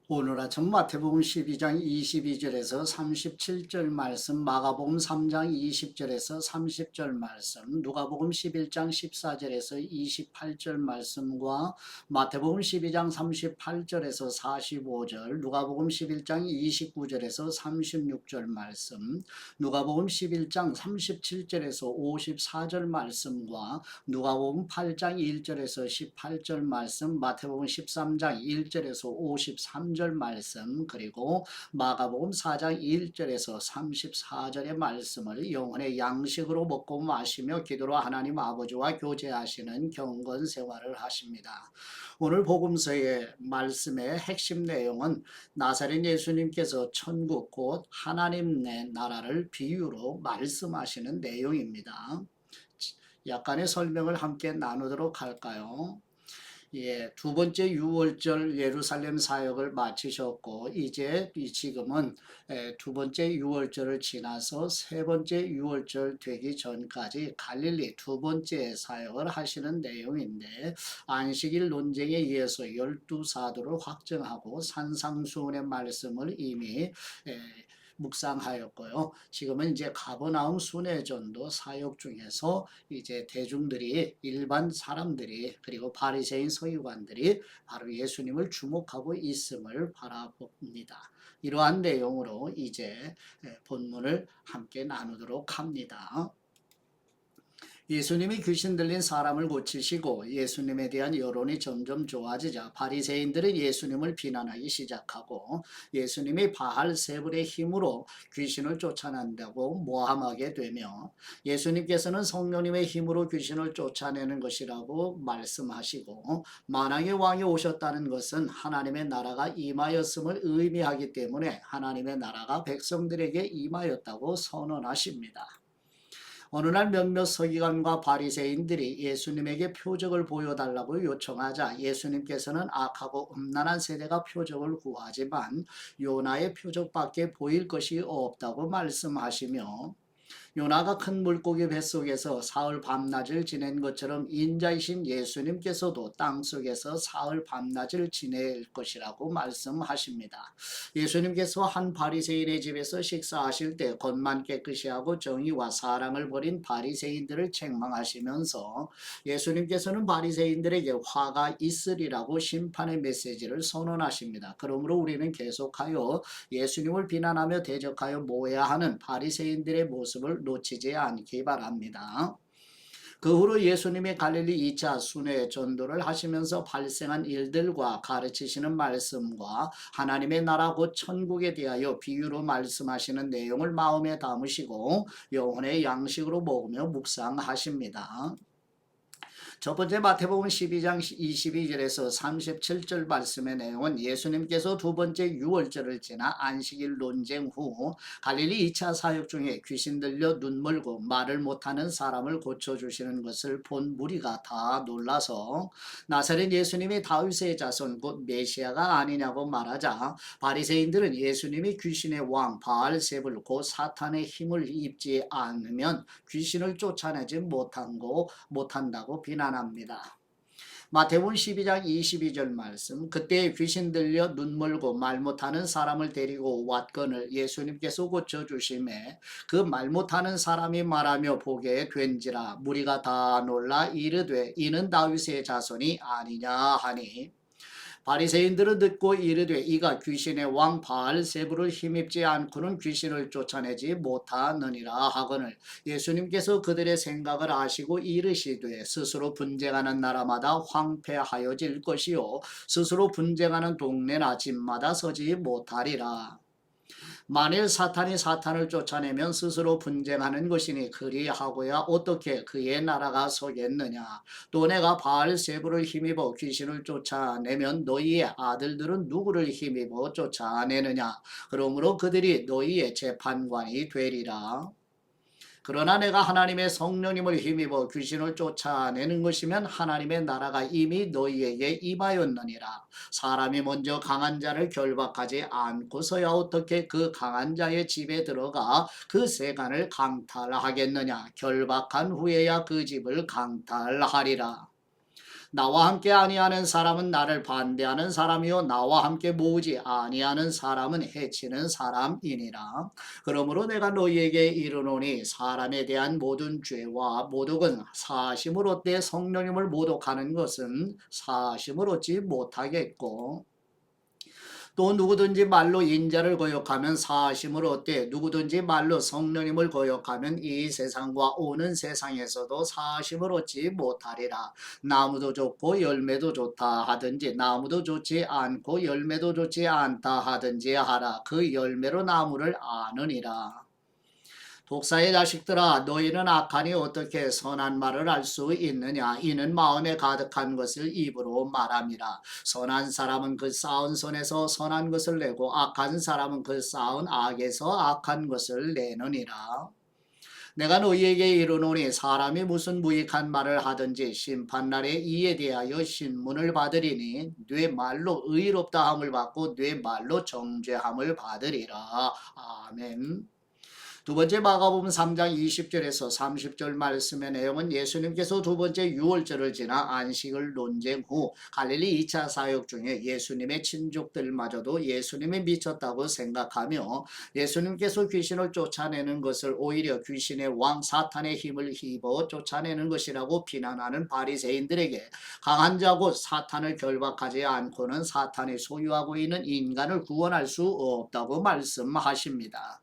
오늘 아침 마태복음 12장 22절에서 37절 말씀, 마가복음 3장 20절에서 30절 말씀, 누가복음 11장 14절에서 28절 말씀과 마태복음 12장 38절에서 45절, 누가복음 11장 29절에서 36절 말씀, 누가복음 11장 37절에서 54절 말씀과 누가복음 8장 1절에서 18절 말씀, 마태복음 13장 1절에서 53절 말씀, 그리고 마가복음 4장 1절에서 34절의 말씀을 영혼의 양식으로 먹고 마시며 기도로 하나님 아버지와 교제하시는 경건 생활을 하십니다. 오늘 복음서의 말씀의 핵심 내용은 나사렛 예수님께서 천국 곧 하나님 내 나라를 비유로 말씀하시는 내용입니다. 약간의 설명을 함께 나누도록 할까요? 두 번째 유월절 예루살렘 사역을 마치셨고 이제 지금은 두 번째 유월절을 지나서 세 번째 유월절 되기 전까지 갈릴리 두 번째 사역을 하시는 내용인데, 안식일 논쟁에 의해서 12사도를 확정하고 산상수훈의 말씀을 이미 묵상하였고요. 지금은 이제 가버나움 순회전도 사역 중에서 이제 대중들이, 일반 사람들이, 그리고 바리새인 서기관들이 바로 예수님을 주목하고 있음을 바라봅니다. 이러한 내용으로 이제 본문을 함께 나누도록 합니다. 예수님이 귀신 들린 사람을 고치시고 예수님에 대한 여론이 점점 좋아지자 바리새인들은 예수님을 비난하기 시작하고 예수님이 바알세불의 힘으로 귀신을 쫓아낸다고 모함하게 되며, 예수님께서는 성령님의 힘으로 귀신을 쫓아내는 것이라고 말씀하시고 만왕의 왕이 오셨다는 것은 하나님의 나라가 임하였음을 의미하기 때문에 하나님의 나라가 백성들에게 임하였다고 선언하십니다. 어느 날 몇몇 서기관과 바리새인들이 예수님에게 표적을 보여달라고 요청하자 예수님께서는 악하고 음란한 세대가 표적을 구하지만 요나의 표적밖에 보일 것이 없다고 말씀하시며, 요나가 큰 물고기 뱃속에서 사흘 밤낮을 지낸 것처럼 인자이신 예수님께서도 땅속에서 사흘 밤낮을 지낼 것이라고 말씀하십니다. 예수님께서 한 바리새인의 집에서 식사하실 때 겉만 깨끗이 하고 정의와 사랑을 버린 바리새인들을 책망하시면서 예수님께서는 바리새인들에게 화가 있으리라고 심판의 메시지를 선언하십니다. 그러므로 우리는 계속하여 예수님을 비난하며 대적하여 모해하는 바리새인들의 모습을 놓치지 않기 바랍니다. 그 후로 예수님이 갈릴리 2차 순회 전도를 하시면서 발생한 일들과 가르치시는 말씀과 하나님의 나라 곧 천국에 대하여 비유로 말씀하시는 내용을 마음에 담으시고 영혼의 양식으로 먹으며 묵상하십니다. 첫 번째 마태복음 12장 22절에서 37절 말씀의 내용은 예수님께서 두 번째 유월절을 지나 안식일 논쟁 후 갈릴리 2차 사역 중에 귀신 들려 눈멀고 말을 못하는 사람을 고쳐주시는 것을 본 무리가 다 놀라서 나사렛 예수님이 다윗의 자손 곧 메시아가 아니냐고 말하자 바리새인들은 예수님이 귀신의 왕 바알세불 곧 사탄의 힘을 입지 않으면 귀신을 쫓아내지 못한다고 비난합니다. 마태복음 12장 22절 말씀, 그때 귀신 들려 눈멀고 말 못하는 사람을 데리고 왔거늘 예수님께서 고쳐주심에 그 말 못하는 사람이 말하며 보게 된지라 무리가 다 놀라 이르되 이는 다윗의 자손이 아니냐 하니, 바리새인들은 듣고 이르되 이가 귀신의 왕 바알세불을 힘입지 않고는 귀신을 쫓아내지 못하느니라 하거늘 예수님께서 그들의 생각을 아시고 이르시되 스스로 분쟁하는 나라마다 황폐하여질 것이요 스스로 분쟁하는 동네나 집마다 서지 못하리라. 만일 사탄이 사탄을 쫓아내면 스스로 분쟁하는 것이니 그리하고야 어떻게 그의 나라가 서겠느냐. 또 내가 바알세불을 힘입어 귀신을 쫓아내면 너희의 아들들은 누구를 힘입어 쫓아내느냐. 그러므로 그들이 너희의 재판관이 되리라. 그러나 내가 하나님의 성령님을 힘입어 귀신을 쫓아내는 것이면 하나님의 나라가 이미 너희에게 임하였느니라. 사람이 먼저 강한 자를 결박하지 않고서야 어떻게 그 강한 자의 집에 들어가 그 세간을 강탈하겠느냐. 결박한 후에야 그 집을 강탈하리라. 나와 함께 아니하는 사람은 나를 반대하는 사람이요 나와 함께 모으지 아니하는 사람은 해치는 사람이니라. 그러므로 내가 너희에게 이르노니 사람에 대한 모든 죄와 모독은 사심을 얻되 성령님을 모독하는 것은 사심을 얻지 못하겠고, 또 누구든지 말로 인자를 거역하면 사심을 얻되 누구든지 말로 성령님을 거역하면 이 세상과 오는 세상에서도 사심을 얻지 못하리라. 나무도 좋고 열매도 좋다 하든지 나무도 좋지 않고 열매도 좋지 않다 하든지 하라. 그 열매로 나무를 아느니라. 독사의 자식들아, 너희는 악하니 어떻게 선한 말을 할 수 있느냐? 이는 마음에 가득한 것을 입으로 말함이라. 선한 사람은 그 쌓은 손에서 선한 것을 내고 악한 사람은 그 쌓은 악에서 악한 것을 내느니라. 내가 너희에게 이르노니 사람이 무슨 무익한 말을 하든지 심판날에 이에 대하여 신문을 받으리니 네 말로 의롭다함을 받고 네 말로 정죄함을 받으리라. 아멘. 두 번째 마가복음 3장 20절에서 30절 말씀의 내용은 예수님께서 두 번째 유월절을 지나 안식을 논쟁 후 갈릴리 2차 사역 중에 예수님의 친족들마저도 예수님이 미쳤다고 생각하며 예수님께서 귀신을 쫓아내는 것을 오히려 귀신의 왕 사탄의 힘을 힘입어 쫓아내는 것이라고 비난하는 바리새인들에게 강한 자고 사탄을 결박하지 않고는 사탄이 소유하고 있는 인간을 구원할 수 없다고 말씀하십니다.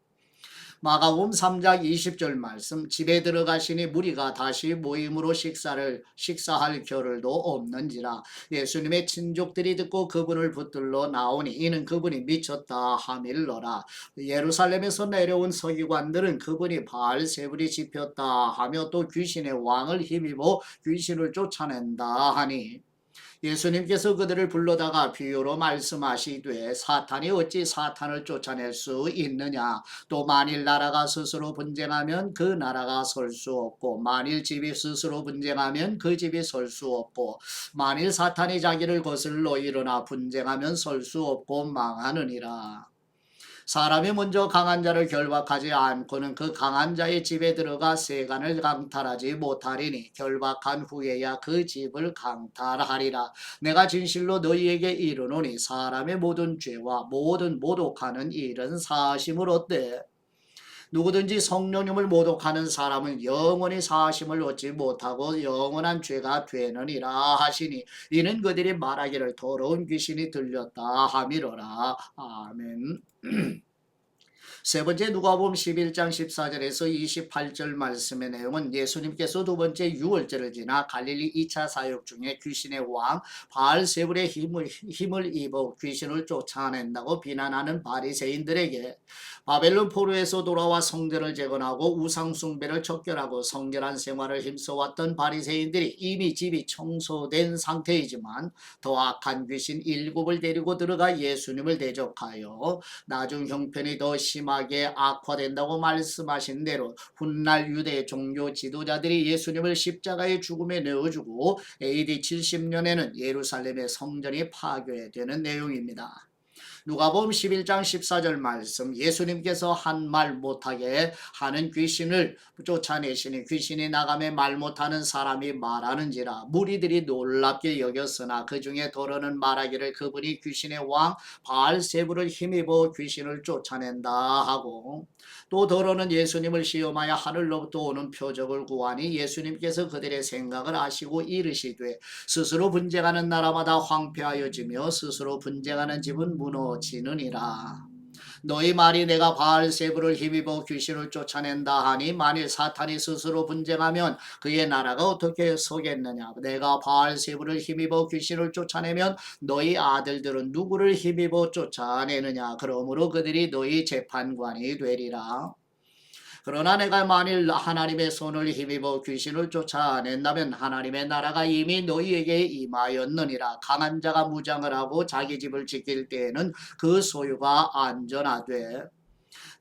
마가복음 3장 20절 말씀, 집에 들어가시니 무리가 다시 모임으로 식사할 겨를도 없는지라. 예수님의 친족들이 듣고 그분을 붙들러 나오니 이는 그분이 미쳤다 하밀러라. 예루살렘에서 내려온 서기관들은 그분이 바알세불이 집혔다 하며 또 귀신의 왕을 힘입어 귀신을 쫓아낸다 하니, 예수님께서 그들을 불러다가 비유로 말씀하시되 사탄이 어찌 사탄을 쫓아낼 수 있느냐? 또 만일 나라가 스스로 분쟁하면 그 나라가 설 수 없고 만일 집이 스스로 분쟁하면 그 집이 설 수 없고 만일 사탄이 자기를 거슬러 일어나 분쟁하면 설 수 없고 망하느니라. 사람이 먼저 강한 자를 결박하지 않고는 그 강한 자의 집에 들어가 세간을 강탈하지 못하리니 결박한 후에야 그 집을 강탈하리라. 내가 진실로 너희에게 이르노니 사람의 모든 죄와 모든 모독하는 일은 사심을 얻되 누구든지 성령님을 모독하는 사람은 영원히 사심을 얻지 못하고 영원한 죄가 되느니라 하시니, 이는 그들이 말하기를 더러운 귀신이 들렸다 하미로라. 아멘. 세 번째 누가복음 11장 14절에서 28절 말씀의 내용은 예수님께서 두 번째 유월절을 지나 갈릴리 2차 사역 중에 귀신의 왕 바알세불의 힘을 입어 귀신을 쫓아낸다고 비난하는 바리새인들에게 바벨론 포로에서 돌아와 성전을 재건하고 우상 숭배를 척결하고 성결한 생활을 힘써왔던 바리새인들이 이미 집이 청소된 상태이지만 더 악한 귀신 7을 데리고 들어가 예수님을 대적하여 나중 형편이 더 심하게 악화된다고 말씀하신 대로 훗날 유대 종교 지도자들이 예수님을 십자가의 죽음에 내어주고 AD 70년에는 예루살렘의 성전이 파괴되는 내용입니다. 누가복음 11장 14절 말씀, 예수님께서 한 말 못하게 하는 귀신을 쫓아내시니 귀신이 나가매 말 못하는 사람이 말하는지라. 무리들이 놀랍게 여겼으나 그 중에 더러는 말하기를 그분이 귀신의 왕 바알세불을 힘입어 귀신을 쫓아낸다 하고, 또 더러는 예수님을 시험하여 하늘로부터 오는 표적을 구하니 예수님께서 그들의 생각을 아시고 이르시되 스스로 분쟁하는 나라마다 황폐하여지며 스스로 분쟁하는 집은 무너지느니라. 너희 말이 내가 바알세불을 힘입어 귀신을 쫓아낸다 하니 만일 사탄이 스스로 분쟁하면 그의 나라가 어떻게 서겠느냐? 내가 바알세불을 힘입어 귀신을 쫓아내면 너희 아들들은 누구를 힘입어 쫓아내느냐? 그러므로 그들이 너희 재판관이 되리라. 그러나 내가 만일 하나님의 손을 힘입어 귀신을 쫓아낸다면 하나님의 나라가 이미 너희에게 임하였느니라. 강한 자가 무장을 하고 자기 집을 지킬 때에는 그 소유가 안전하되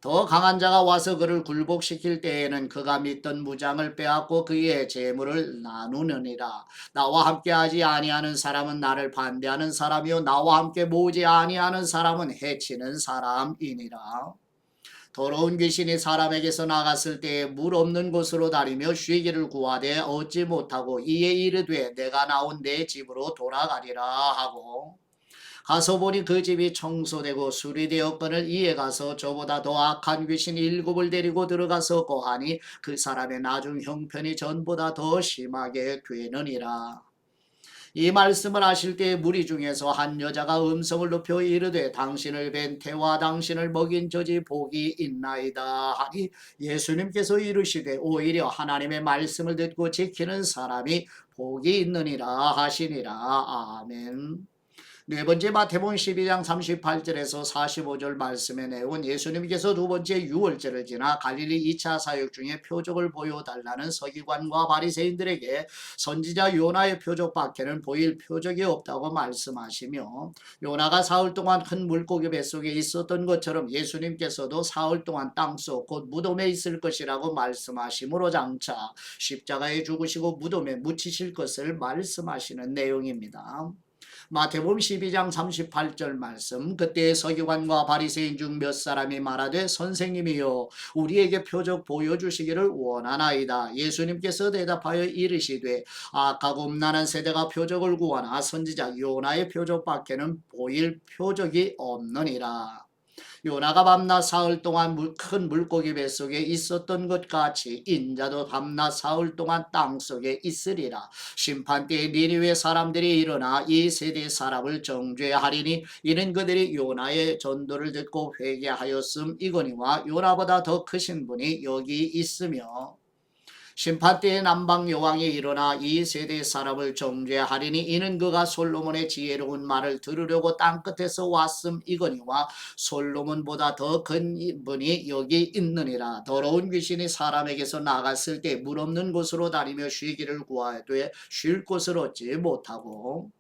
더 강한 자가 와서 그를 굴복시킬 때에는 그가 믿던 무장을 빼앗고 그의 재물을 나누느니라. 나와 함께하지 아니하는 사람은 나를 반대하는 사람이요 나와 함께 모으지 아니하는 사람은 해치는 사람이니라. 더러운 귀신이 사람에게서 나갔을 때에 물 없는 곳으로 다니며 쉬기를 구하되 얻지 못하고 이에 이르되 내가 나온 내 집으로 돌아가리라 하고 가서 보니 그 집이 청소되고 수리되었거늘 이에 가서 저보다 더 악한 귀신 7을 데리고 들어가서 거하니 그 사람의 나중 형편이 전보다 더 심하게 되느니라. 이 말씀을 하실 때 무리 중에서 한 여자가 음성을 높여 이르되 당신을 뵌 태와 당신을 먹인 저지 복이 있나이다 하니 예수님께서 이르시되 오히려 하나님의 말씀을 듣고 지키는 사람이 복이 있느니라 하시니라. 아멘. 네 번째 마태복음 12장 38절에서 45절 말씀의 내용은 예수님께서 두 번째 유월절을 지나 갈릴리 2차 사역 중에 표적을 보여달라는 서기관과 바리새인들에게 선지자 요나의 표적밖에는 보일 표적이 없다고 말씀하시며 요나가 사흘 동안 큰 물고기 뱃속에 있었던 것처럼 예수님께서도 사흘 동안 땅속 곧 무덤에 있을 것이라고 말씀하심으로 장차 십자가에 죽으시고 무덤에 묻히실 것을 말씀하시는 내용입니다. 마태복음 12장 38절 말씀 그때 서기관과 바리새인 중 몇 사람이 말하되 선생님이여 우리에게 표적 보여주시기를 원하나이다. 예수님께서 대답하여 이르시되 악하고 음란한 세대가 표적을 구하나 선지자 요나의 표적밖에는 보일 표적이 없느니라. 요나가 밤낮 사흘 동안 큰 물고기 뱃속에 있었던 것 같이 인자도 밤낮 사흘 동안 땅속에 있으리라. 심판때에 니느웨 사람들이 일어나 이 세대 사람을 정죄하리니 이는 그들이 요나의 전도를 듣고 회개하였음 이거니와 요나보다 더 크신 분이 여기 있으며 심판때에 남방 여왕이 일어나 이 세대 사람을 정죄하리니 이는 그가 솔로몬의 지혜로운 말을 들으려고 땅끝에서 왔음 이거니와 솔로몬보다 더 큰 분이 여기 있느니라. 더러운 귀신이 사람에게서 나갔을 때 물 없는 곳으로 다니며 쉬기를 구하되 쉴 곳을 얻지 못하고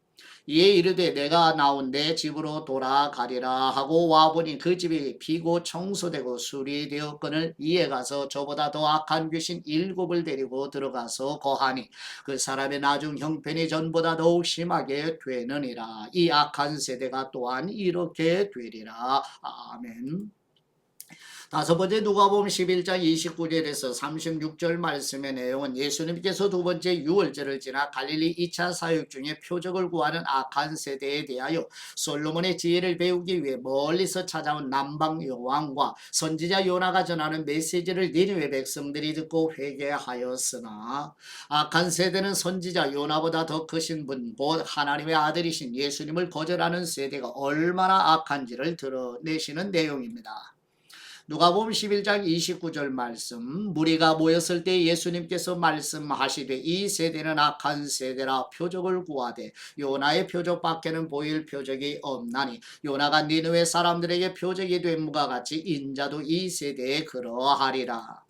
이에 이르되 내가 나온 내 집으로 돌아가리라 하고 와보니 그 집이 비고 청소되고 수리되었거늘 이에 가서 저보다 더 악한 귀신 7을 데리고 들어가서 거하니 그 사람의 나중 형편이 전보다 더욱 심하게 되느니라. 이 악한 세대가 또한 이렇게 되리라. 아멘. 다섯 번째 누가복음 11장 29절에서 36절 말씀의 내용은 예수님께서 두 번째 유월절을 지나 갈릴리 2차 사역 중에 표적을 구하는 악한 세대에 대하여 솔로몬의 지혜를 배우기 위해 멀리서 찾아온 남방 여왕과 선지자 요나가 전하는 메시지를 니느웨 백성들이 듣고 회개하였으나 악한 세대는 선지자 요나보다 더 크신 분 곧 하나님의 아들이신 예수님을 거절하는 세대가 얼마나 악한지를 드러내시는 내용입니다. 누가복음 11장 29절 말씀 무리가 모였을 때 예수님께서 말씀하시되 이 세대는 악한 세대라 표적을 구하되 요나의 표적밖에는 보일 표적이 없나니 요나가 니느웨 사람들에게 표적이 됨과 같이 인자도 이 세대에 그러하리라.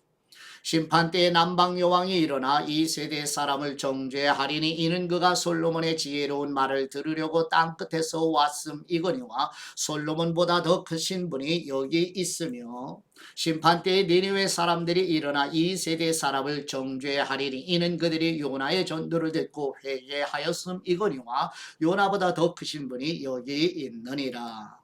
심판때에 남방 여왕이 일어나 이 세대 사람을 정죄하리니 이는 그가 솔로몬의 지혜로운 말을 들으려고 땅끝에서 왔음 이거니와 솔로몬보다 더 크신 분이 여기 있으며 심판때에 니느웨 사람들이 일어나 이 세대 사람을 정죄하리니 이는 그들이 요나의 전도를 듣고 회개하였음 이거니와 요나보다 더 크신 분이 여기 있느니라.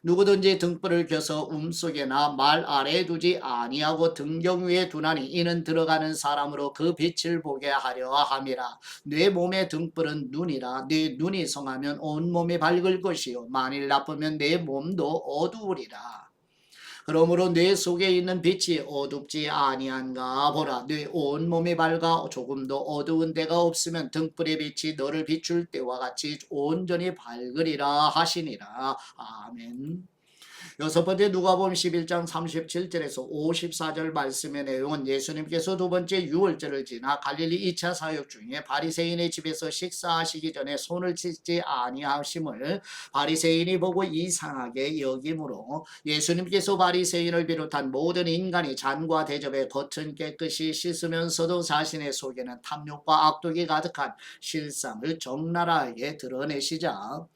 누구든지 등불을 켜서 움속에나 말 아래에 두지 아니하고 등경 위에 두나니 이는 들어가는 사람으로 그 빛을 보게 하려 함이라. 내 몸의 등불은 눈이라. 내 눈이 성하면 온 몸이 밝을 것이요 만일 나쁘면 내 몸도 어두우리라. 그러므로 뇌 속에 있는 빛이 어둡지 아니한가 보라. 뇌 온몸이 밝아 조금도 어두운 데가 없으면 등불의 빛이 너를 비출 때와 같이 온전히 밝으리라 하시니라. 아멘. 여섯 번째 누가복음 11장 37절에서 54절 말씀의 내용은 예수님께서 두 번째 유월절을 지나 갈릴리 2차 사역 중에 바리새인의 집에서 식사하시기 전에 손을 씻지 아니하심을 바리새인이 보고 이상하게 여김으로 예수님께서 바리새인을 비롯한 모든 인간이 잔과 대접에 겉은 깨끗이 씻으면서도 자신의 속에는 탐욕과 악독이 가득한 실상을 적나라하게 드러내시자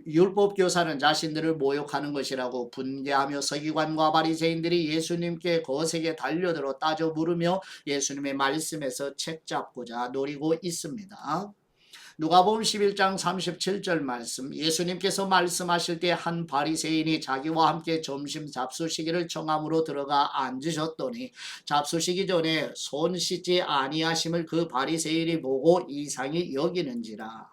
율법교사는 자신들을 모욕하는 것이라고 분개하며 서기관과 바리새인들이 예수님께 거세게 달려들어 따져 물으며 예수님의 말씀에서 책잡고자 노리고 있습니다. 누가복음 11장 37절 말씀, 예수님께서 말씀하실 때 한 바리새인이 자기와 함께 점심 잡수시기를 청함으로 들어가 앉으셨더니 잡수시기 전에 손 씻지 아니하심을 그 바리새인이 보고 이상히 여기는지라.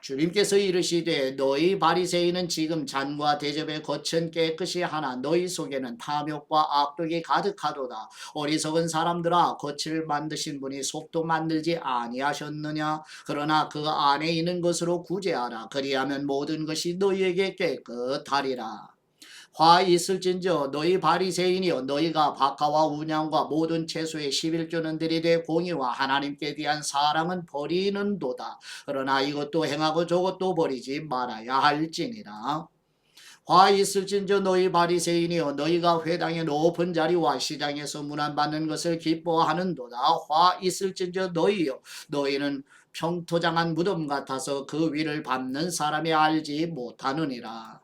주님께서 이르시되 너희 바리새인은 지금 잔과 대접에 거천 깨끗이 하나 너희 속에는 탐욕과 악독이 가득하도다. 어리석은 사람들아, 거칠을 만드신 분이 속도 만들지 아니하셨느냐? 그러나 그 안에 있는 것으로 구제하라. 그리하면 모든 것이 너희에게 깨끗하리라. 화 있을진저 너희 바리새인이여, 너희가 박하와 운양과 모든 채소의 11조는 들이되 공의와 하나님께 대한 사랑은 버리는도다. 그러나 이것도 행하고 저것도 버리지 말아야 할지니라. 화 있을진저 너희 바리새인이여, 너희가 회당의 높은 자리와 시장에서 문안받는 것을 기뻐하는도다. 화 있을진저 너희여, 너희는 평토장한 무덤 같아서 그 위를 밟는 사람이 알지 못하느니라.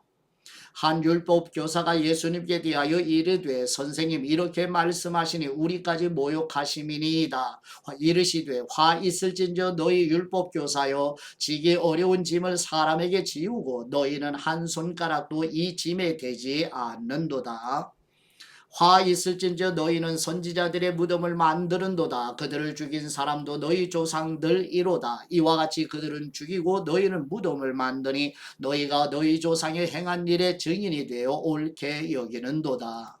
한 율법 교사가 예수님께 대하여 이르되 선생님 이렇게 말씀하시니 우리까지 모욕하심이니이다. 이르시되 화 있을진저 너희 율법 교사여, 지기 어려운 짐을 사람에게 지우고 너희는 한 손가락도 이 짐에 대지 않는도다. 화 있을진저 너희는 선지자들의 무덤을 만드는도다. 그들을 죽인 사람도 너희 조상들이로다. 이와 같이 그들은 죽이고 너희는 무덤을 만드니 너희가 너희 조상이 행한 일의 증인이 되어 옳게 여기는도다.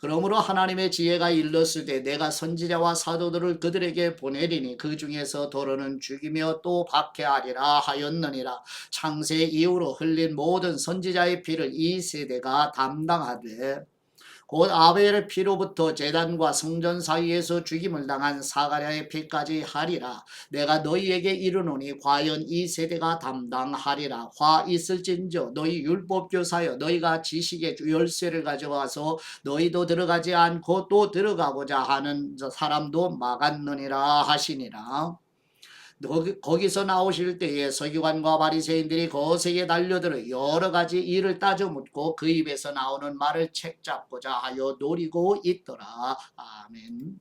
그러므로 하나님의 지혜가 일렀으되 내가 선지자와 사도들을 그들에게 보내리니 그 중에서 도로는 죽이며 또 박해하리라 하였느니라. 창세 이후로 흘린 모든 선지자의 피를 이 세대가 담당하되 곧 아벨의 피로부터 제단과 성전 사이에서 죽임을 당한 사가랴의 피까지 하리라. 내가 너희에게 이르노니 과연 이 세대가 담당하리라. 화 있을진저 너희 율법교사여, 너희가 지식의 열쇠를 가져와서 너희도 들어가지 않고 또 들어가고자 하는 사람도 막았느니라 하시니라. 거기서 나오실 때에 서기관과 바리새인들이 거세게 달려들어 여러 가지 일을 따져 묻고 그 입에서 나오는 말을 책잡고자 하여 노리고 있더라. 아멘.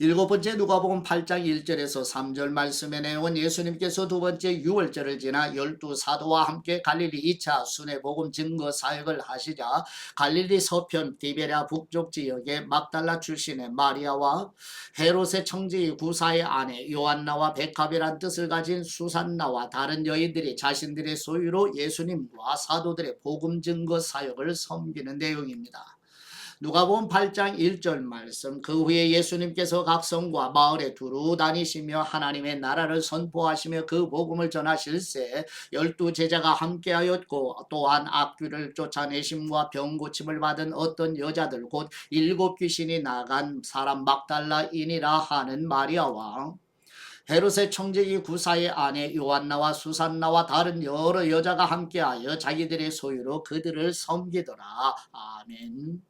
일곱 번째 누가복음 8장 1절에서 3절 말씀의 내용은 예수님께서 두 번째 유월절을 지나 12사도와 함께 갈릴리 2차 순회복음 증거 사역을 하시자 갈릴리 서편 디베랴 북쪽 지역의 막달라 출신의 마리아와 헤롯의 청지 구사의 아내 요한나와 백합이란 뜻을 가진 수산나와 다른 여인들이 자신들의 소유로 예수님과 사도들의 복음 증거 사역을 섬기는 내용입니다. 누가복음 8장 1절 말씀, 그 후에 예수님께서 각 성과 마을에 두루 다니시며 하나님의 나라를 선포하시며 그 복음을 전하실세 12제자가 함께하였고 또한 악귀를 쫓아내심과 병 고침을 받은 어떤 여자들 곧 7 귀신이 나간 사람 막달라인이라 하는 마리아와 헤롯의 청지기 구사의 아내 요한나와 수산나와 다른 여러 여자가 함께하여 자기들의 소유로 그들을 섬기더라. 아멘.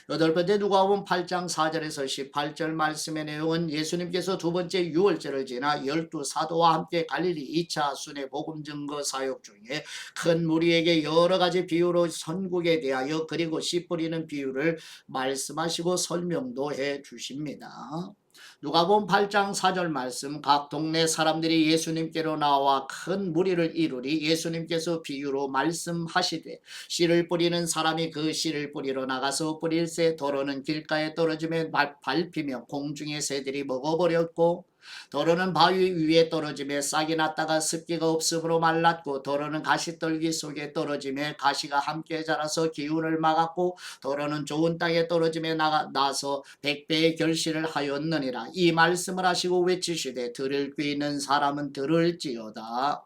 여덟 번째 누가복음 8장 4절에서 18절 말씀의 내용은 예수님께서 두 번째 유월절을 지나 12사도와 함께 갈릴리 2차 순회 복음 증거 사역 중에 큰 무리에게 여러 가지 비유로 선국에 대하여 그리고 씨 뿌리는 비유를 말씀하시고 설명도 해 주십니다. 누가복음 8장 4절 말씀, 각 동네 사람들이 예수님께로 나와 큰 무리를 이루리 예수님께서 비유로 말씀하시되 씨를 뿌리는 사람이 그 씨를 뿌리러 나가서 뿌릴새 도로는 길가에 떨어지며 밟히며 공중의 새들이 먹어버렸고 도로는 바위 위에 떨어지며 싹이 났다가 습기가 없으므로 말랐고 도로는 가시떨기 속에 떨어지며 가시가 함께 자라서 기운을 막았고 도로는 좋은 땅에 떨어지며 나서 100배의 결실을 하였느니라. 이 말씀을 하시고 외치시되 들을 귀 있는 사람은 들을지어다.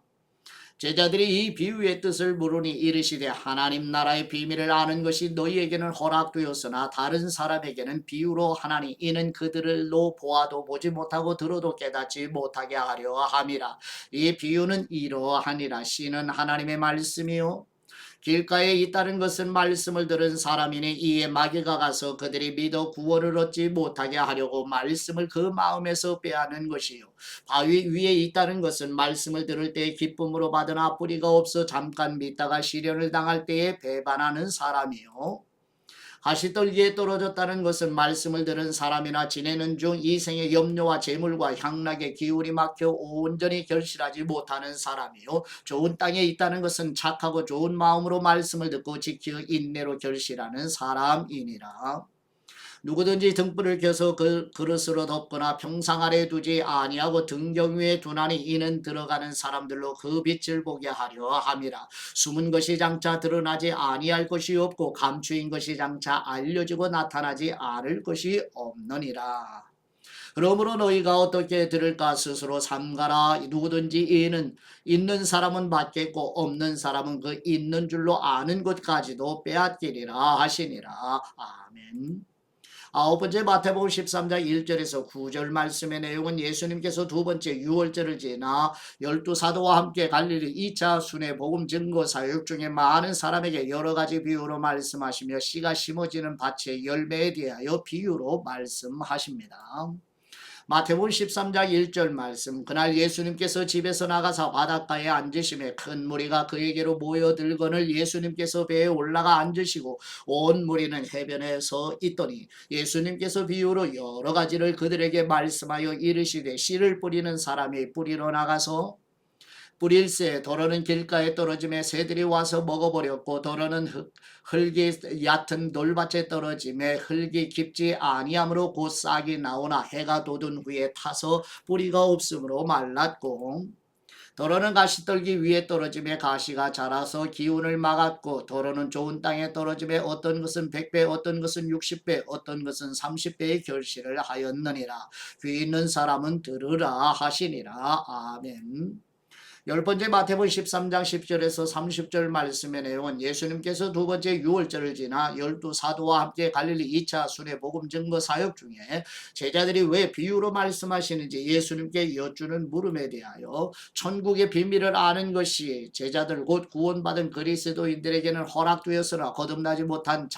제자들이 이 비유의 뜻을 물으니 이르시되 하나님 나라의 비밀을 아는 것이 너희에게는 허락되었으나 다른 사람에게는 비유로 하나니 이는 그들로 보아도 보지 못하고 들어도 깨닫지 못하게 하려 함이라. 이 비유는 이러하니라. 씨는 하나님의 말씀이요 길가에 잇따른 것은 말씀을 들은 사람이니 이에 마귀가 가서 그들이 믿어 구원을 얻지 못하게 하려고 말씀을 그 마음에서 빼앗는 것이요 바위 위에 잇따른 것은 말씀을 들을 때에 기쁨으로 받으나 뿌리가 없어 잠깐 믿다가 시련을 당할 때에 배반하는 사람이요 가시떨기에 떨어졌다는 것은 말씀을 들은 사람이나 지내는 중 이 생의 염려와 재물과 향락의 기울이 막혀 온전히 결실하지 못하는 사람이요. 좋은 땅에 있다는 것은 착하고 좋은 마음으로 말씀을 듣고 지키어 인내로 결실하는 사람이니라. 누구든지 등불을 켜서 그 그릇으로 덮거나 평상 아래 두지 아니하고 등경 위에 두나니 이는 들어가는 사람들로 그 빛을 보게 하려 함이라. 숨은 것이 장차 드러나지 아니할 것이 없고 감추인 것이 장차 알려지고 나타나지 않을 것이 없느니라. 그러므로 너희가 어떻게 들을까 스스로 삼가라. 누구든지 이는 있는 사람은 받겠고 없는 사람은 그 있는 줄로 아는 것까지도 빼앗기리라 하시니라. 아멘. 아홉 번째 마태복음 13장 1절에서 9절 말씀의 내용은 예수님께서 두 번째 유월절을 지나 12사도와 함께 갈릴리 2차 순회 복음 증거 사역 중에 많은 사람에게 여러 가지 비유로 말씀하시며 씨가 심어지는 밭의 열매에 대하여 비유로 말씀하십니다. 마태복음 13장 1절 말씀. 그날 예수님께서 집에서 나가사 바닷가에 앉으시매 큰 무리가 그에게로 모여들거늘 예수님께서 배에 올라가 앉으시고 온 무리는 해변에 서 있더니 예수님께서 비유로 여러 가지를 그들에게 말씀하여 이르시되 씨를 뿌리는 사람이 뿌리러 나가서 뿌릴새 더러는 길가에 떨어짐에 새들이 와서 먹어버렸고 더러는 흙이 얕은 돌밭에 떨어짐에 흙이 깊지 아니하므로 곧 싹이 나오나 해가 돋은 후에 타서 뿌리가 없으므로 말랐고 더러는 가시떨기 위에 떨어짐에 가시가 자라서 기운을 막았고 더러는 좋은 땅에 떨어짐에 어떤 것은 100배 어떤 것은 60배 어떤 것은 30배의 결실을 하였느니라. 귀 있는 사람은 들으라 하시니라. 아멘. 열 번째 마태복음 13장 10절에서 30절 말씀의 내용은 예수님께서 두 번째 유월절을 지나 12사도와 함께 갈릴리 2차 순회 복음 증거 사역 중에 제자들이 왜 비유로 말씀하시는지 예수님께 여쭈는 물음에 대하여 천국의 비밀을 아는 것이 제자들 곧 구원받은 그리스도인들에게는 허락되었으나 거듭나지 못한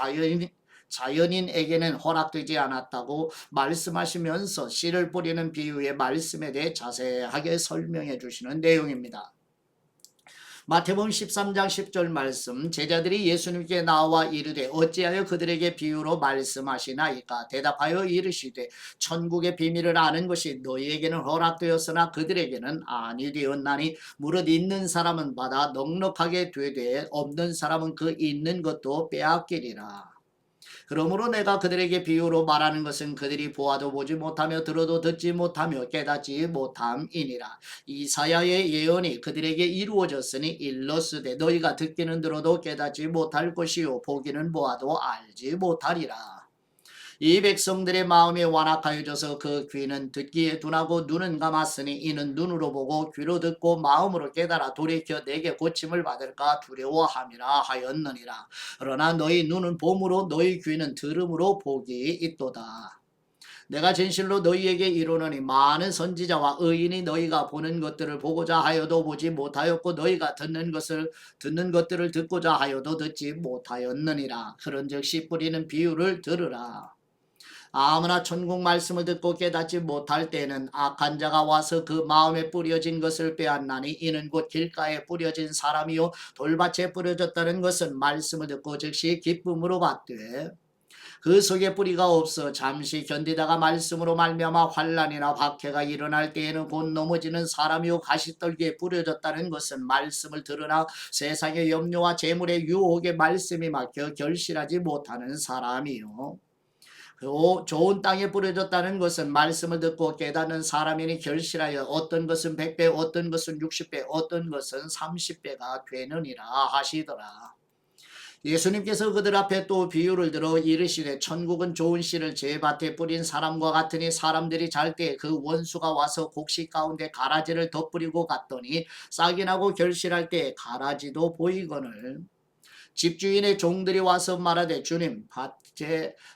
자연인에게는 허락되지 않았다고 말씀하시면서 씨를 뿌리는 비유의 말씀에 대해 자세하게 설명해 주시는 내용입니다. 마태복음 13장 10절 말씀. 제자들이 예수님께 나와 이르되 어찌하여 그들에게 비유로 말씀하시나이까. 대답하여 이르시되 천국의 비밀을 아는 것이 너희에게는 허락되었으나 그들에게는 아니 되었나니 무릇 있는 사람은 받아 넉넉하게 되되 없는 사람은 그 있는 것도 빼앗기리라. 그러므로 내가 그들에게 비유로 말하는 것은 그들이 보아도 보지 못하며 들어도 듣지 못하며 깨닫지 못함이니라. 이사야의 예언이 그들에게 이루어졌으니 일러스되 너희가 듣기는 들어도 깨닫지 못할 것이요 보기는 보아도 알지 못하리라. 이 백성들의 마음이 완악하여져서 그 귀는 듣기에 둔하고 눈은 감았으니 이는 눈으로 보고 귀로 듣고 마음으로 깨달아 돌이켜 내게 고침을 받을까 두려워함이라 하였느니라. 그러나 너희 눈은 봄으로 너희 귀는 들음으로 복이 있도다. 내가 진실로 너희에게 이르노니 많은 선지자와 의인이 너희가 보는 것들을 보고자 하여도 보지 못하였고 너희가 듣는 것들을 듣고자 하여도 듣지 못하였느니라. 그런즉 씨 뿌리는 비유를 들으라. 아무나 천국 말씀을 듣고 깨닫지 못할 때는 악한 자가 와서 그 마음에 뿌려진 것을 빼앗나니 이는 곧 길가에 뿌려진 사람이요 돌밭에 뿌려졌다는 것은 말씀을 듣고 즉시 기쁨으로 받되 그 속에 뿌리가 없어 잠시 견디다가 말씀으로 말미암아 환난이나 박해가 일어날 때에는 곧 넘어지는 사람이요 가시떨기에 뿌려졌다는 것은 말씀을 들으나 세상의 염려와 재물의 유혹에 말씀이 막혀 결실하지 못하는 사람이요 좋은 땅에 뿌려졌다는 것은 말씀을 듣고 깨닫는 사람이니 결실하여 어떤 것은 100배 어떤 것은 60배 어떤 것은 30배가 되느니라 하시더라. 예수님께서 그들 앞에 또 비유를 들어 이르시되 천국은 좋은 씨를 제 밭에 뿌린 사람과 같으니 사람들이 잘 때 그 원수가 와서 곡식 가운데 가라지를 덧뿌리고 갔더니 싹이 나고 결실할 때 가라지도 보이거늘 집주인의 종들이 와서 말하되 주님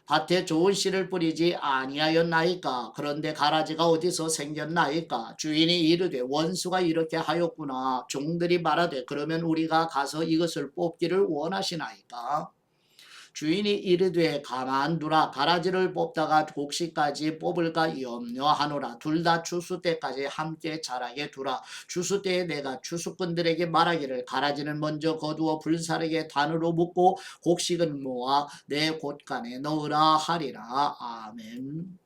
밭에 좋은 씨를 뿌리지 아니하였나이까. 그런데 가라지가 어디서 생겼나이까. 주인이 이르되 원수가 이렇게 하였구나. 종들이 말하되 그러면 우리가 가서 이것을 뽑기를 원하시나이까. 주인이 이르되 가만두라. 가라지를 뽑다가 곡식까지 뽑을까 염려하노라. 둘 다 추수 때까지 함께 자라게 두라. 추수 때에 내가 추수꾼들에게 말하기를 가라지는 먼저 거두어 불사르게 단으로 묶고 곡식은 모아 내 곳간에 넣으라 하리라. 아멘.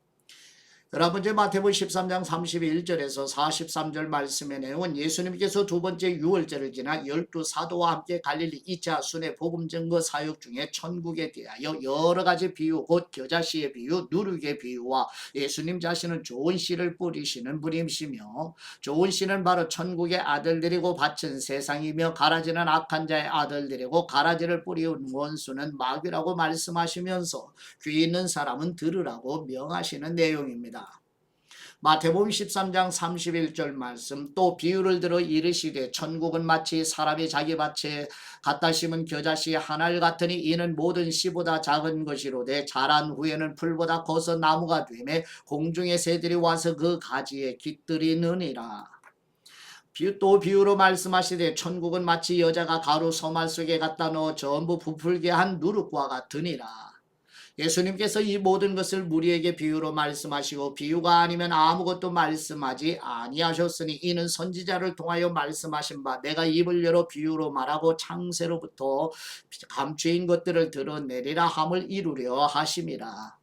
여러분, 마태복음 13장 31절에서 43절 말씀의 내용은 예수님께서 두 번째 유월절을 지나 12사도와 함께 갈릴리 2차 순회 복음 증거 사역 중에 천국에 대하여 여러 가지 비유, 곧 겨자씨의 비유, 누룩의 비유와 예수님 자신은 좋은 씨를 뿌리시는 분이시며, 좋은 씨는 바로 천국의 아들들이고 밭은 세상이며 가라지는 악한 자의 아들들이고 가라지를 뿌리운 원수는 마귀라고 말씀하시면서 귀 있는 사람은 들으라고 명하시는 내용입니다. 마태복음 13장 31절 말씀, 또 비유를 들어 이르시되 천국은 마치 사람이 자기 밭에 갖다 심은 겨자씨 한 알 같으니 이는 모든 씨보다 작은 것이로되 자란 후에는 풀보다 커서 나무가 되매 공중의 새들이 와서 그 가지에 깃들이느니라. 또 비유로 말씀하시되 천국은 마치 여자가 가루 서말 속에 갖다 넣어 전부 부풀게 한 누룩과 같으니라. 예수님께서 이 모든 것을 우리에게 비유로 말씀하시고 비유가 아니면 아무것도 말씀하지 아니하셨으니 이는 선지자를 통하여 말씀하신 바 내가 입을 열어 비유로 말하고 창세로부터 감추인 것들을 드러내리라 함을 이루려 하심이라.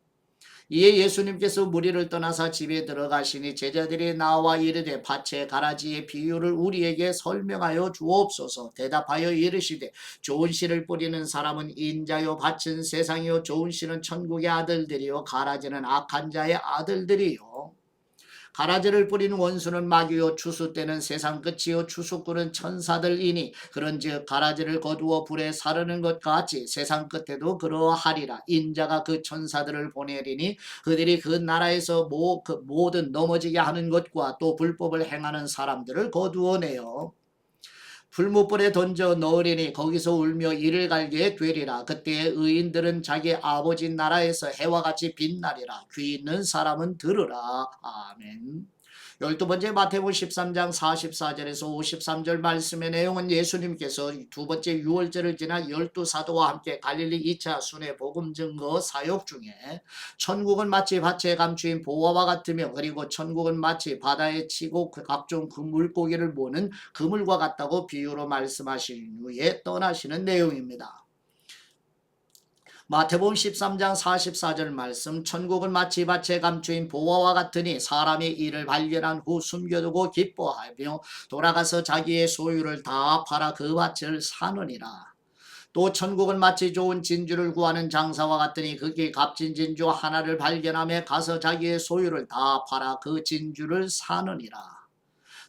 이에 예수님께서 무리를 떠나서 집에 들어가시니 제자들이 나와 이르되 밭의 가라지의 비유를 우리에게 설명하여 주옵소서. 대답하여 이르시되 좋은 씨를 뿌리는 사람은 인자요 밭은 세상이요 좋은 씨는 천국의 아들들이요 가라지는 악한 자의 아들들이요. 가라지를 뿌리는 원수는 마귀요 추수 때는 세상 끝이요 추수꾼은 천사들이니 그런즉 가라지를 거두어 불에 사르는 것 같이 세상 끝에도 그러하리라. 인자가 그 천사들을 보내리니 그들이 그 나라에서 모든 넘어지게 하는 것과 또 불법을 행하는 사람들을 거두어내요 풀무불에 던져 넣으리니 거기서 울며 이를 갈게 되리라. 그때 의인들은 자기 아버지 나라에서 해와 같이 빛나리라. 귀 있는 사람은 들으라. 아멘. 12번째 마태복음 13장 44절에서 53절 말씀의 내용은 예수님께서 두 번째 유월절을 지나 12사도와 함께 갈릴리 2차 순회 복음 증거 사역 중에 천국은 마치 밭에 감추인 보화와 같으며 그리고 천국은 마치 바다에 치고 각종 그 물고기를 모는 그물과 같다고 비유로 말씀하신 후에 떠나시는 내용입니다. 마태복음 13장 44절 말씀, 천국은 마치 밭에 감추인 보화와 같으니 사람이 이를 발견한 후 숨겨두고 기뻐하며 돌아가서 자기의 소유를 다 팔아 그 밭을 사느니라. 또 천국은 마치 좋은 진주를 구하는 장사와 같으니 그게 값진 진주 하나를 발견하며 가서 자기의 소유를 다 팔아 그 진주를 사느니라.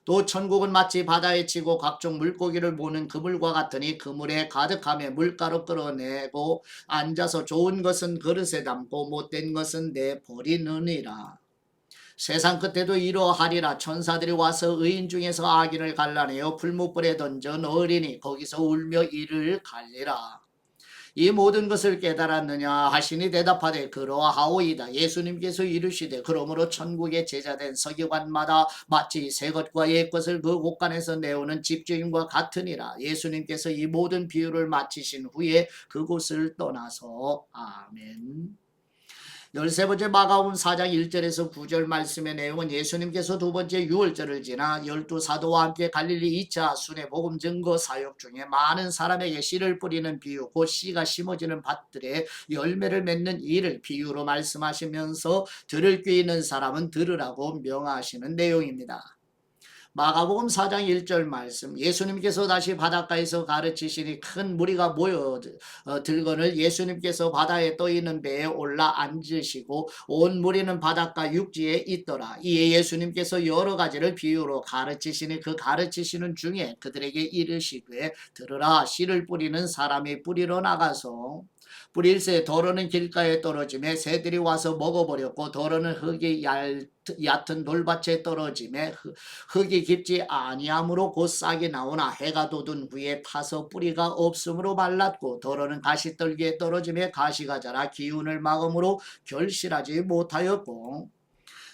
또 천국은 마치 바다에 치고 각종 물고기를 모는 그물과 같으니 그물에 가득하며 물가로 끌어내고 앉아서 좋은 것은 그릇에 담고 못된 것은 내버리느니라. 세상 끝에도 이러하리라. 천사들이 와서 의인 중에서 악인을 갈라내어 풀무불에 던져 넣으리니 거기서 울며 이를 갈리라. 이 모든 것을 깨달았느냐 하시니 대답하되 그러하오이다. 예수님께서 이르시되 그러므로 천국의 제자된 서기관마다 마치 새 것과 옛 것을 그 곳간에서 내오는 집주인과 같으니라. 예수님께서 이 모든 비유를 마치신 후에 그곳을 떠나서 아멘. 13번째 마가복음 4장 1절에서 9절 말씀의 내용은 예수님께서 두 번째 유월절을 지나 12사도와 함께 갈릴리 2차 순회 복음 증거 사역 중에 많은 사람에게 씨를 뿌리는 비유, 곧 씨가 심어지는 밭들에 열매를 맺는 일을 비유로 말씀하시면서 들을 귀 있는 사람은 들으라고 명하시는 내용입니다. 마가복음 4장 1절 말씀, 예수님께서 다시 바닷가에서 가르치시니 큰 무리가 모여 들거늘 예수님께서 바다에 떠있는 배에 올라 앉으시고 온 무리는 바닷가 육지에 있더라. 이에 예수님께서 여러 가지를 비유로 가르치시니 그 가르치시는 중에 그들에게 이르시되 들으라. 씨를 뿌리는 사람이 뿌리러 나가서 뿌릴새 더러는 길가에 떨어지매 새들이 와서 먹어버렸고 더러는 흙이 얕은 돌밭에 떨어지매 흙이 깊지 아니하므로 곧 싹이 나오나 해가 돋은 후에 타서 뿌리가 없으므로 말랐고 더러는 가시떨기에 떨어지매 가시가 자라 기운을 막음으로 결실하지 못하였고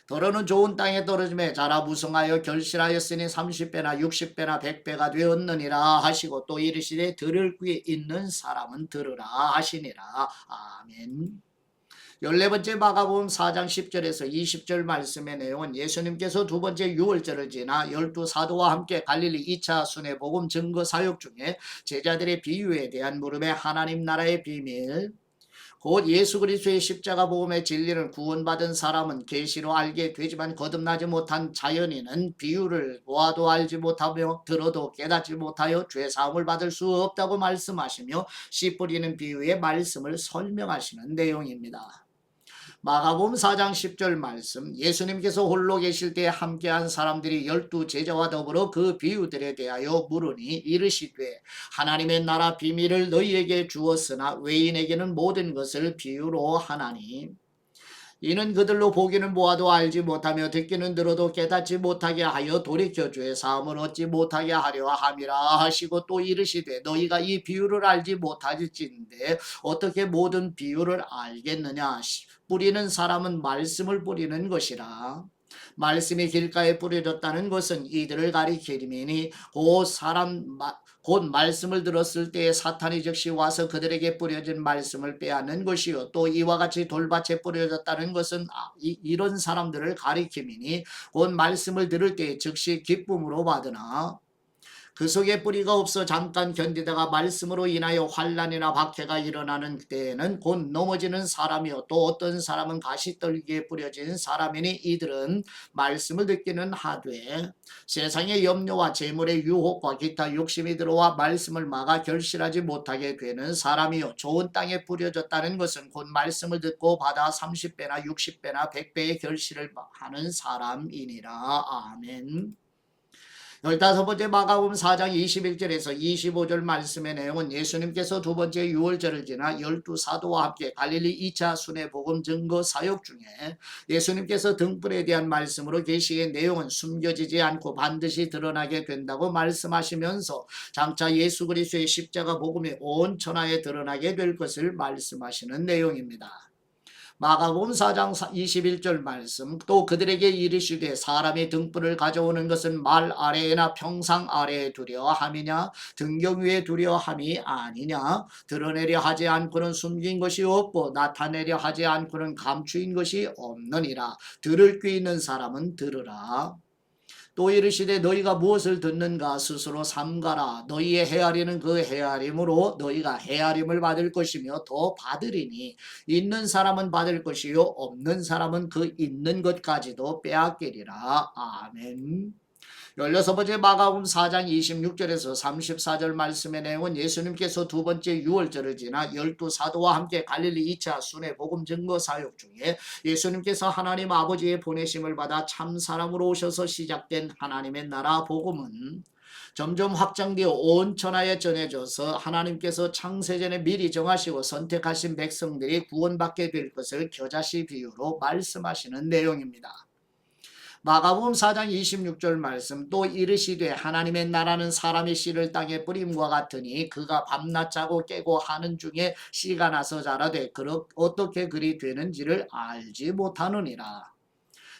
더러는 좋은 땅에 떨어짐에 자라 무성하여 결실하였으니 30배나 60배나 100배가 되었느니라 하시고 또 이르시되 들을 귀 있는 사람은 들으라 하시니라. 아멘. 14번째 마가복음 4장 10절에서 20절 말씀의 내용은 예수님께서 두 번째 유월절을 지나 12사도와 함께 갈릴리 2차 순회 복음 증거 사역 중에 제자들의 비유에 대한 물음에 하나님 나라의 비밀, 곧 예수 그리스도의 십자가 복음의 진리를 구원받은 사람은 계시로 알게 되지만 거듭나지 못한 자연인은 비유를 보아도 알지 못하며 들어도 깨닫지 못하여 죄사함을 받을 수 없다고 말씀하시며 씨 뿌리는 비유의 말씀을 설명하시는 내용입니다. 마가복음 4장 10절 말씀, 예수님께서 홀로 계실 때 함께한 사람들이 12제자와 더불어 그 비유들에 대하여 물으니 이르시되 하나님의 나라 비밀을 너희에게 주었으나 외인에게는 모든 것을 비유로 하나니 이는 그들로 보기는 보아도 알지 못하며 듣기는 들어도 깨닫지 못하게 하여 돌이켜 죄 사함을 얻지 못하게 하려 함이라 하시고 또 이르시되 너희가 이 비유를 알지 못하실진데 어떻게 모든 비유를 알겠느냐. 뿌리는 사람은 말씀을 뿌리는 것이라. 말씀이 길가에 뿌려졌다는 것은 이들을 가리키리니 곧 말씀을 들었을 때에 사탄이 즉시 와서 그들에게 뿌려진 말씀을 빼앗는 것이요 또 이와 같이 돌밭에 뿌려졌다는 것은 이런 사람들을 가리킴이니 곧 말씀을 들을 때에 즉시 기쁨으로 받으나 그 속에 뿌리가 없어 잠깐 견디다가 말씀으로 인하여 환난이나 박해가 일어나는 때에는 곧 넘어지는 사람이요 또 어떤 사람은 가시떨기에 뿌려진 사람이니 이들은 말씀을 듣기는 하되 세상의 염려와 재물의 유혹과 기타 욕심이 들어와 말씀을 막아 결실하지 못하게 되는 사람이요 좋은 땅에 뿌려졌다는 것은 곧 말씀을 듣고 받아 30배나 60배나 100배의 결실을 하는 사람이니라. 아멘. 15번째 마가복음 4장 21절에서 25절 말씀의 내용은 예수님께서 두 번째 유월절을 지나 12사도와 함께 갈릴리 2차 순회 복음 증거 사역 중에 예수님께서 등불에 대한 말씀으로 계시의 내용은 숨겨지지 않고 반드시 드러나게 된다고 말씀하시면서 장차 예수 그리스도의 십자가 복음이 온 천하에 드러나게 될 것을 말씀하시는 내용입니다. 마가복음 4장 21절 말씀, 또 그들에게 이르시되 사람이 등불을 가져오는 것은 말 아래에나 평상 아래에 두려 함이냐 등경 위에 두려 함이 아니냐. 드러내려 하지 않고는 숨긴 것이 없고 나타내려 하지 않고는 감추인 것이 없느니라. 들을 귀 있는 사람은 들으라. 또 이르시되 너희가 무엇을 듣는가 스스로 삼가라. 너희의 헤아리는 그 헤아림으로 너희가 헤아림을 받을 것이며 더 받으리니 있는 사람은 받을 것이요 없는 사람은 그 있는 것까지도 빼앗기리라. 아멘. 16번째 마가복음 4장 26절에서 34절 말씀의 내용은 예수님께서 두 번째 유월절을 지나 12사도와 함께 갈릴리 2차 순회 복음 증거 사역 중에 예수님께서 하나님 아버지의 보내심을 받아 참사람으로 오셔서 시작된 하나님의 나라 복음은 점점 확장되어 온 천하에 전해져서 하나님께서 창세전에 미리 정하시고 선택하신 백성들이 구원받게 될 것을 겨자씨 비유로 말씀하시는 내용입니다. 마가복음 4장 26절 말씀, 또 이르시되 하나님의 나라는 사람의 씨를 땅에 뿌림과 같으니 그가 밤낮 자고 깨고 하는 중에 씨가 나서 자라되 어떻게 그리 되는지를 알지 못하느니라.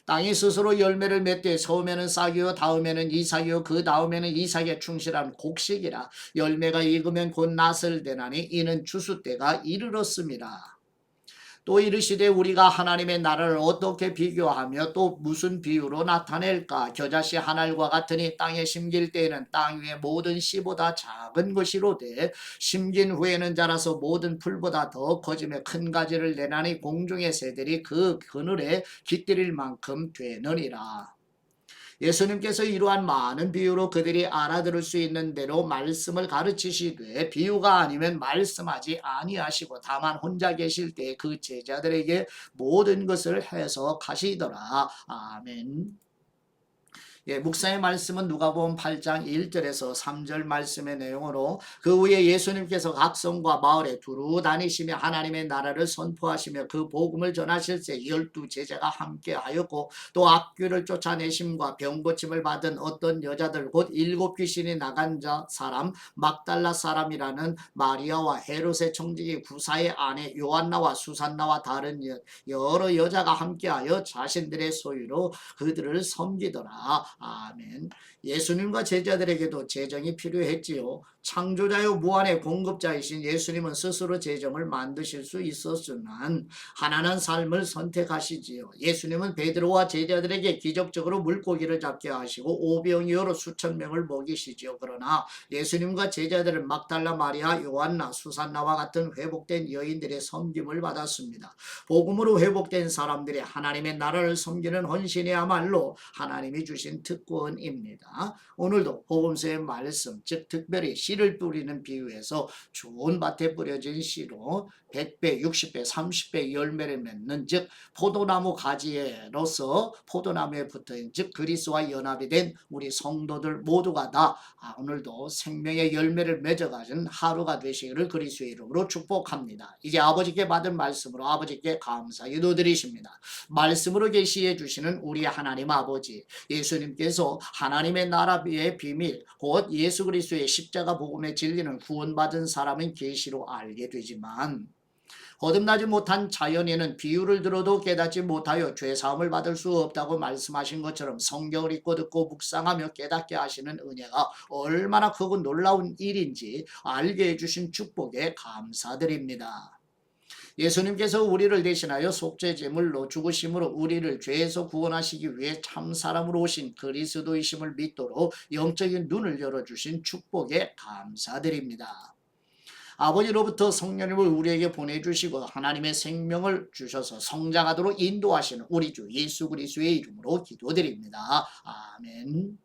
땅이 스스로 열매를 맺되 처음에는 싹이요 다음에는 이삭이요 그 다음에는 이삭에 충실한 곡식이라. 열매가 익으면 곧 낫을 되나니 이는 추수 때가 이르렀습니다. 또 이르시되 우리가 하나님의 나라를 어떻게 비교하며 또 무슨 비유로 나타낼까. 겨자씨 한 알과 같으니 땅에 심길 때에는 땅 위의 모든 씨보다 작은 것이로되 심긴 후에는 자라서 모든 풀보다 더 커지며 큰 가지를 내나니 공중의 새들이 그 그늘에 깃들일 만큼 되느니라. 예수님께서 이러한 많은 비유로 그들이 알아들을 수 있는 대로 말씀을 가르치시되 비유가 아니면 말씀하지 아니하시고 다만 혼자 계실 때 그 제자들에게 모든 것을 해석하시더라. 아멘. 예, 묵상의 말씀은 누가복음 8장 1절에서 3절 말씀의 내용으로 그 후에 예수님께서 각 성과 마을에 두루 다니시며 하나님의 나라를 선포하시며 그 복음을 전하실세 12 제자가 함께하였고 또 악귀를 쫓아내심과 병 고침을 받은 어떤 여자들 곧 7 귀신이 나간 자 사람 막달라 사람이라는 마리아와 헤롯의 청지기 구사의 아내 요한나와 수산나와 다른 여러 여자가 함께하여 자신들의 소유로 그들을 섬기더라. 아멘. 예수님과 제자들에게도 재정이 필요했지요. 창조자요 무한의 공급자이신 예수님은 스스로 재정을 만드실 수 있었지만 가난한 삶을 선택하시지요. 예수님은 베드로와 제자들에게 기적적으로 물고기를 잡게 하시고 오병이어로 수천 명을 먹이시지요. 그러나 예수님과 제자들은 막달라 마리아, 요한나, 수산나와 같은 회복된 여인들의 섬김을 받았습니다. 복음으로 회복된 사람들이 하나님의 나라를 섬기는 헌신이야말로 하나님이 주신 특권입니다. 오늘도 복음서의 말씀, 즉 특별히 씨를 뿌리는 비유에서 좋은 밭에 뿌려진 씨로 100배, 60배, 30배 열매를 맺는 즉 포도나무 가지로서 포도나무에 붙어있는 즉 그리스도와 연합이 된 우리 성도들 모두가 다 오늘도 생명의 열매를 맺어가는 하루가 되시기를 그리스도의 이름으로 축복합니다. 이제 아버지께 받은 말씀으로 아버지께 감사 기도드리십니다. 말씀으로 계시해 주시는 우리 하나님 아버지 예수님께서 하나님의 나라의 비밀 곧 예수 그리스도의 십자가 복음의 진리는 구원받은 사람은 계시로 알게 되지만 거듭나지 못한 자연인은 비유를 들어도 깨닫지 못하여 죄사함을 받을 수 없다고 말씀하신 것처럼 성경을 읽고 듣고 묵상하며 깨닫게 하시는 은혜가 얼마나 크고 놀라운 일인지 알게 해주신 축복에 감사드립니다. 예수님께서 우리를 대신하여 속죄제물로 죽으심으로 우리를 죄에서 구원하시기 위해 참사람으로 오신 그리스도이심을 믿도록 영적인 눈을 열어주신 축복에 감사드립니다. 아버지로부터 성령님을 우리에게 보내주시고 하나님의 생명을 주셔서 성장하도록 인도하시는 우리 주 예수 그리스도의 이름으로 기도드립니다. 아멘.